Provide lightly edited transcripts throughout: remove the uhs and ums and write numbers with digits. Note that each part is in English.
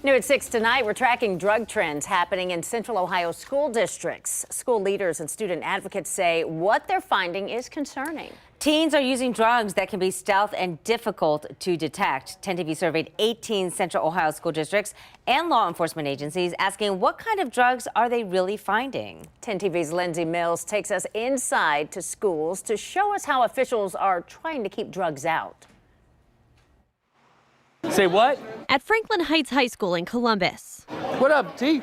New at 6 tonight, we're tracking drug trends happening in Central Ohio school districts. School leaders and student advocates say what they're finding is concerning. Teens are using drugs that can be stealth and difficult to detect. 10 TV surveyed 18 Central Ohio school districts and law enforcement agencies asking what kind of drugs are they really finding. 10 TV's Lindsay Mills takes us inside to schools to show us how officials are trying to keep drugs out. Say what? At Franklin Heights High School in Columbus. What up, T?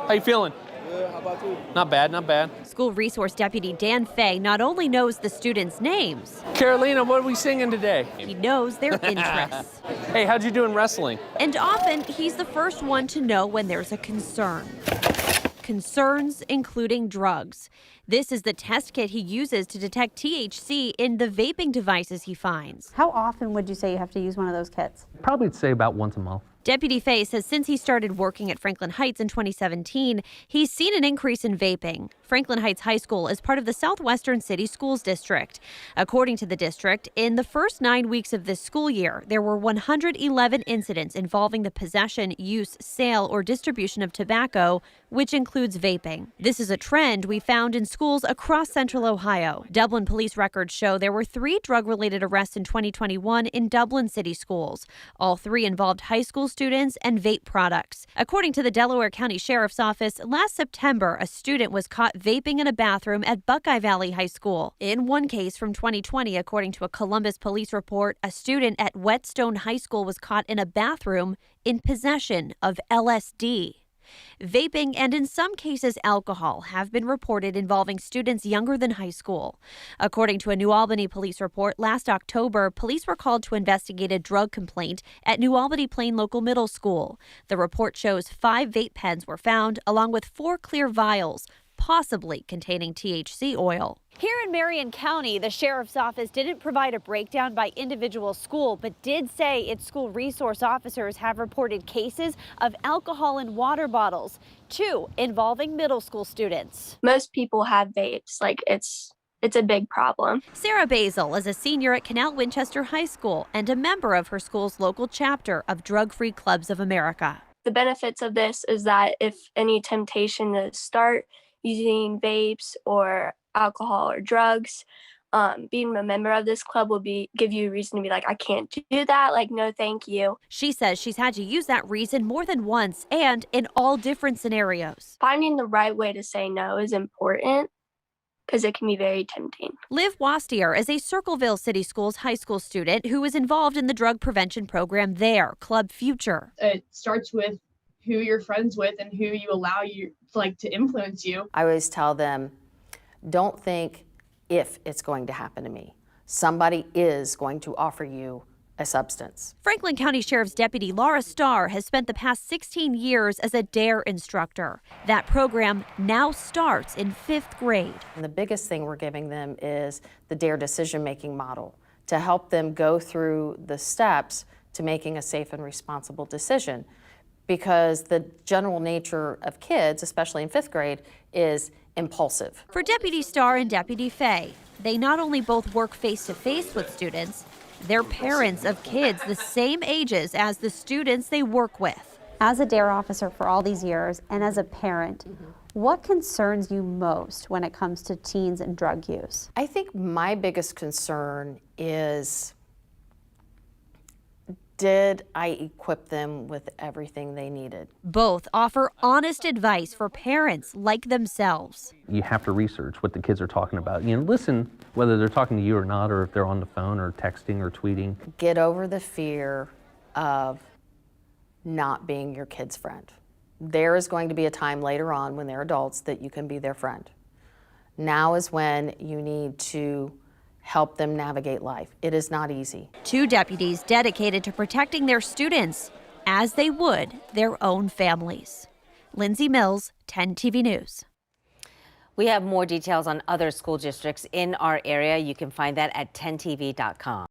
How you feeling? Good, how about you? Not bad, not bad. School resource deputy Dan Fay not only knows the students' names, Carolina, what are we singing today? he knows their interests. Hey, how'd you do in wrestling? And often, he's the first one to know when there's a concern. Concerns including drugs. This is the test kit he uses to detect THC in the vaping devices he finds. How often would you say you have to use one of those kits? Probably say about once a month. Deputy Fay says since he started working at Franklin Heights in 2017, he's seen an increase in vaping. Franklin Heights High School is part of the Southwestern City Schools District. According to the district, in the first 9 weeks of this school year, there were 111 incidents involving the possession, use, sale, or distribution of tobacco, which includes vaping. This is a trend we found in schools across Central Ohio. Dublin police records show there were 3 drug-related arrests in 2021 in Dublin city schools. All 3 involved high school students and vape products. According to the Delaware County Sheriff's Office, last September, a student was caught vaping in a bathroom at Buckeye Valley High School. In one case from 2020, according to a Columbus police report, a student at Whetstone High School was caught in a bathroom in possession of LSD. Vaping and in some cases alcohol have been reported involving students younger than high school. According to a New Albany police report, last October, police were called to investigate a drug complaint at New Albany Plain Local Middle School. The report shows 5 vape pens were found, along with 4 clear vials, possibly containing THC oil. Here in Marion County, the sheriff's office didn't provide a breakdown by individual school, but did say its school resource officers have reported cases of alcohol in water bottles, 2 involving middle school students. Most people have vapes, like it's a big problem. Sarah Basil is a senior at Canal Winchester High School and a member of her school's local chapter of Drug-Free Clubs of America. The benefits of this is that if any temptation to start using vapes or alcohol or drugs, being a member of this club will give you a reason to be like, I can't do that, like, no thank you. She says she's had to use that reason more than once and in all different scenarios. Finding the right way to say no is important because it can be very tempting. Liv Wastier is a Circleville City Schools high school student who is involved in the drug prevention program there, Club Future. It starts with who you're friends with and who you allow to influence you. I always tell them, don't think if it's going to happen to me. Somebody is going to offer you a substance. Franklin County Sheriff's Deputy Laura Starr has spent the past 16 years as a DARE instructor. That program now starts in 5th grade. And the biggest thing we're giving them is the DARE decision-making model to help them go through the steps to making a safe and responsible decision. Because the general nature of kids, especially in 5th grade, is impulsive. For Deputy Starr and Deputy Fay, they not only both work face-to-face with students, they're parents of kids the same ages as the students they work with. As a DARE officer for all these years and as a parent, what concerns you most when it comes to teens and drug use? I think my biggest concern is, did I equip them with everything they needed? Both offer honest advice for parents like themselves. You have to research what the kids are talking about. Listen whether they're talking to you or not, or if they're on the phone or texting or tweeting. Get over the fear of not being your kid's friend. There is going to be a time later on when they're adults that you can be their friend. Now is when you need to help them navigate life. It is not easy. 2 deputies dedicated to protecting their students as they would their own families. Lindsay Mills, 10 TV News. We have more details on other school districts in our area. You can find that at 10tv.com.